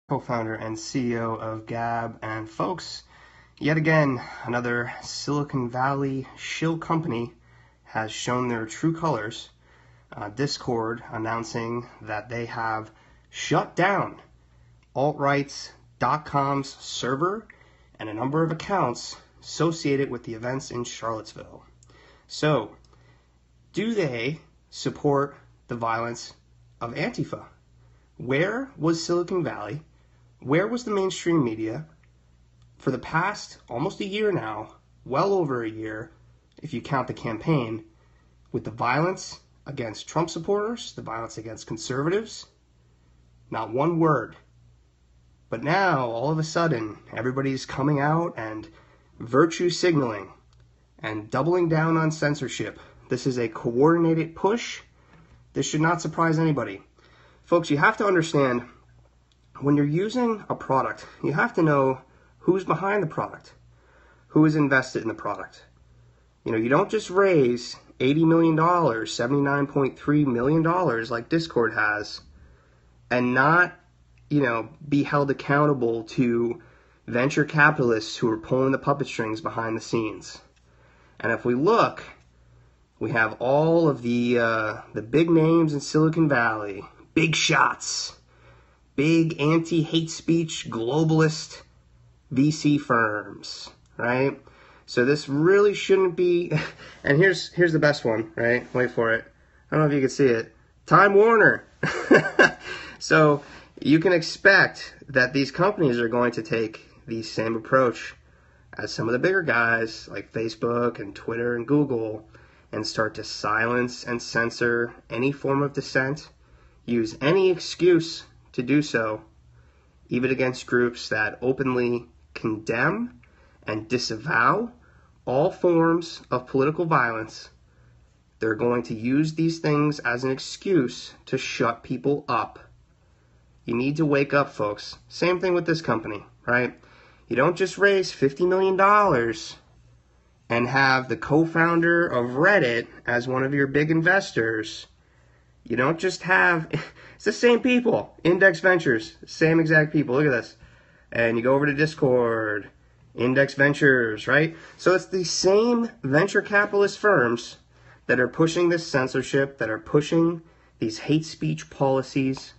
Co-founder and CEO of Gab. And folks, yet again, another Silicon Valley shill company has shown their true colors. Discord announcing that they have shut down altrights.com's server and a number of accounts associated with the events in Charlottesville. So, do they support the violence of Antifa? Where was Silicon Valley? Where was the mainstream media for the past almost a year now, well over a year, if you count the campaign, with the violence against Trump supporters, the violence against conservatives? Not one word. But now, all of a sudden, everybody's coming out and virtue signaling and doubling down on censorship. This is a coordinated push. This should not surprise anybody. Folks, you have to understand, when you're using a product, you have to know who's behind the product, who is invested in the product. You don't just raise $80 million, $79.3 million like Discord has, and not, be held accountable to venture capitalists who are pulling the puppet strings behind the scenes. And if we look, we have all of the big names in Silicon Valley, big shots, big anti-hate speech globalist VC firms, right? So this really shouldn't be, and here's the best one, right? Wait for it. I don't know if you can see it. Time Warner. So you can expect that these companies are going to take the same approach as some of the bigger guys like Facebook and Twitter and Google and start to silence and censor any form of dissent, use any excuse to do so, even against groups that openly condemn and disavow all forms of political violence. They're going to use these things as an excuse to shut people up. You need to wake up, folks. Same thing with this company, right? You don't just raise $50 million and have the co-founder of Reddit as one of your big investors. You don't just have, it's the same people, Index Ventures, same exact people, look at this. And you go over to Discord, Index Ventures, right? So it's the same venture capitalist firms that are pushing this censorship, that are pushing these hate speech policies.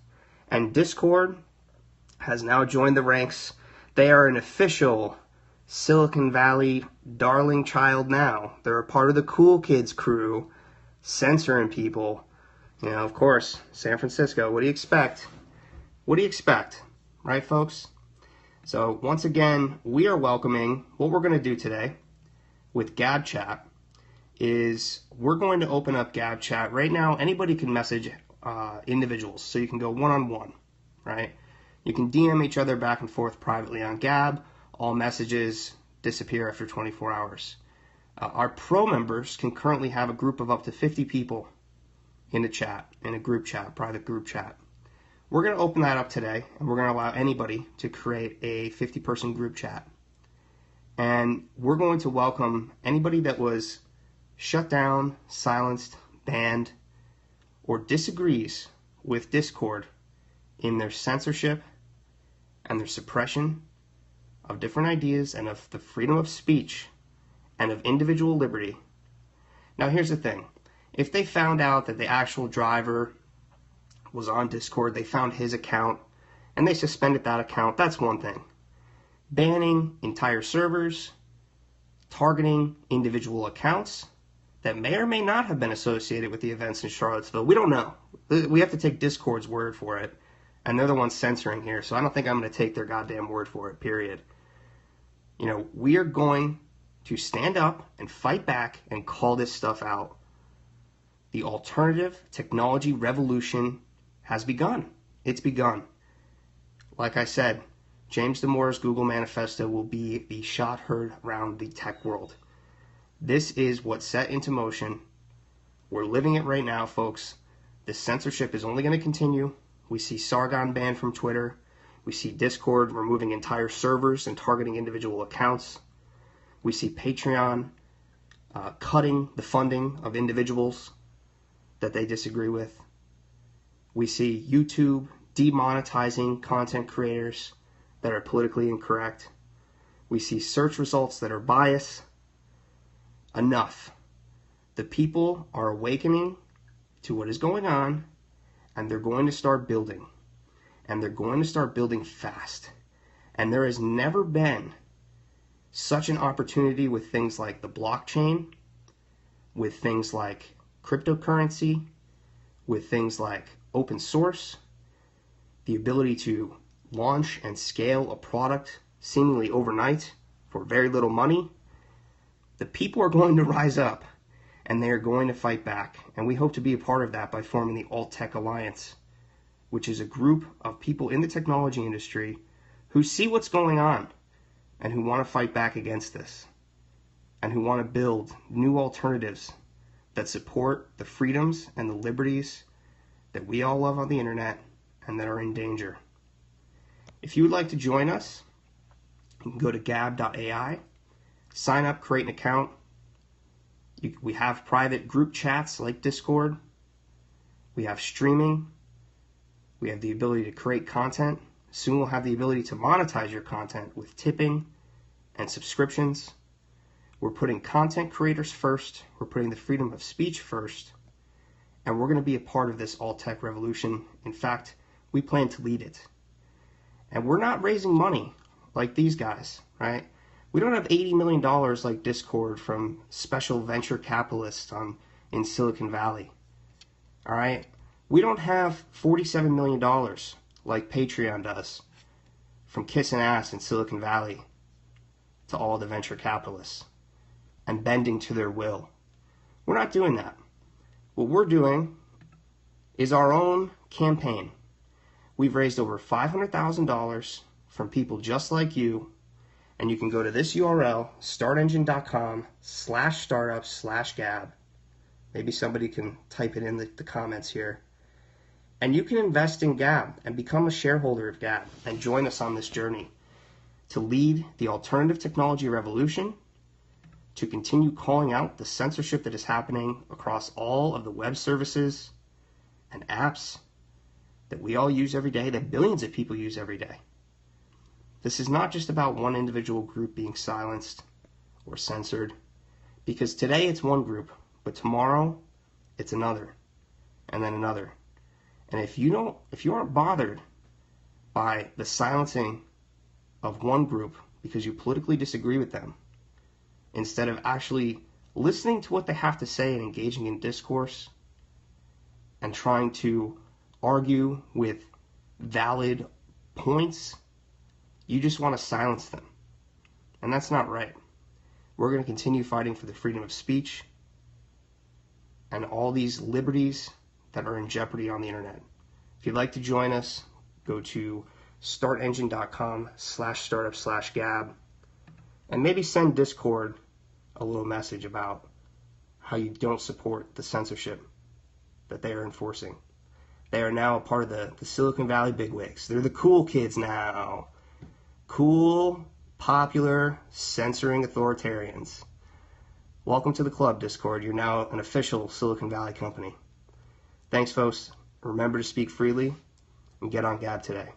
And Discord has now joined the ranks. They are an official Silicon Valley darling child now. They're a part of the cool kids crew, censoring people. Of course, San Francisco, what do you expect? What do you expect? Right, folks? So, once again, we are welcoming, what we're going to do today with Gab Chat is we're going to open up Gab Chat. Right now, anybody can message individuals, so you can go one-on-one, right? You can DM each other back and forth privately on Gab. All messages disappear after 24 hours. Our pro members can currently have a group of up to 50 people in a chat, in a group chat, private group chat. We're going to open that up today, and we're going to allow anybody to create a 50-person group chat. And we're going to welcome anybody that was shut down, silenced, banned, or disagrees with Discord in their censorship and their suppression of different ideas and of the freedom of speech and of individual liberty. Now, here's the thing. If they found out that the actual driver was on Discord, they found his account, and they suspended that account, that's one thing. Banning entire servers, targeting individual accounts that may or may not have been associated with the events in Charlottesville, we don't know. We have to take Discord's word for it, and they're the ones censoring here, so I don't think I'm going to take their goddamn word for it, period. We are going to stand up and fight back and call this stuff out. The alternative technology revolution has begun. It's begun. Like I said, James Damore's Google Manifesto will be the shot heard around the tech world. This is what's set into motion. We're living it right now, folks. The censorship is only going to continue. We see Sargon banned from Twitter. We see Discord removing entire servers and targeting individual accounts. We see Patreon cutting the funding of individuals that they disagree with. We see YouTube demonetizing content creators that are politically incorrect. We see search results that are biased. Enough. The people are awakening to what is going on, and they're going to start building. And they're going to start building fast. And there has never been such an opportunity with things like the blockchain, with things like cryptocurrency, with things like open source, the ability to launch and scale a product seemingly overnight for very little money. The people are going to rise up, and they are going to fight back. And we hope to be a part of that by forming the Alt Tech Alliance, which is a group of people in the technology industry who see what's going on and who want to fight back against this, and who want to build new alternatives that support the freedoms and the liberties that we all love on the internet and that are in danger. If you would like to join us, you can go to gab.ai, sign up, create an account. We have private group chats like Discord. We have streaming. We have the ability to create content. Soon we'll have the ability to monetize your content with tipping and subscriptions. We're putting content creators first. We're putting the freedom of speech first. And we're going to be a part of this alt-tech revolution. In fact, we plan to lead it. And we're not raising money like these guys, right? We don't have $80 million like Discord from special venture capitalists in Silicon Valley, all right? We don't have $47 million like Patreon does from kissing ass in Silicon Valley to all the venture capitalists and bending to their will. We're not doing that. What we're doing is our own campaign. We've raised over $500,000 from people just like you, and you can go to this URL, startengine.com/startup/gab. Maybe somebody can type it in the comments here. And you can invest in Gab and become a shareholder of Gab and join us on this journey to lead the alternative technology revolution, to continue calling out the censorship that is happening across all of the web services and apps that we all use every day, that billions of people use every day. This is not just about one individual group being silenced or censored, because today it's one group, but tomorrow it's another, and then another. And if you aren't bothered by the silencing of one group because you politically disagree with them, instead of actually listening to what they have to say and engaging in discourse and trying to argue with valid points, you just want to silence them. And that's not right. We're going to continue fighting for the freedom of speech and all these liberties that are in jeopardy on the internet. If you'd like to join us, go to startengine.com/startup/gab and maybe send Discord a little message about how you don't support the censorship that they are enforcing. They are now a part of the Silicon Valley bigwigs. They're the cool kids now. Cool, popular, censoring authoritarians. Welcome to the club, Discord. You're now an official Silicon Valley company. Thanks, folks. Remember to speak freely and get on Gab today.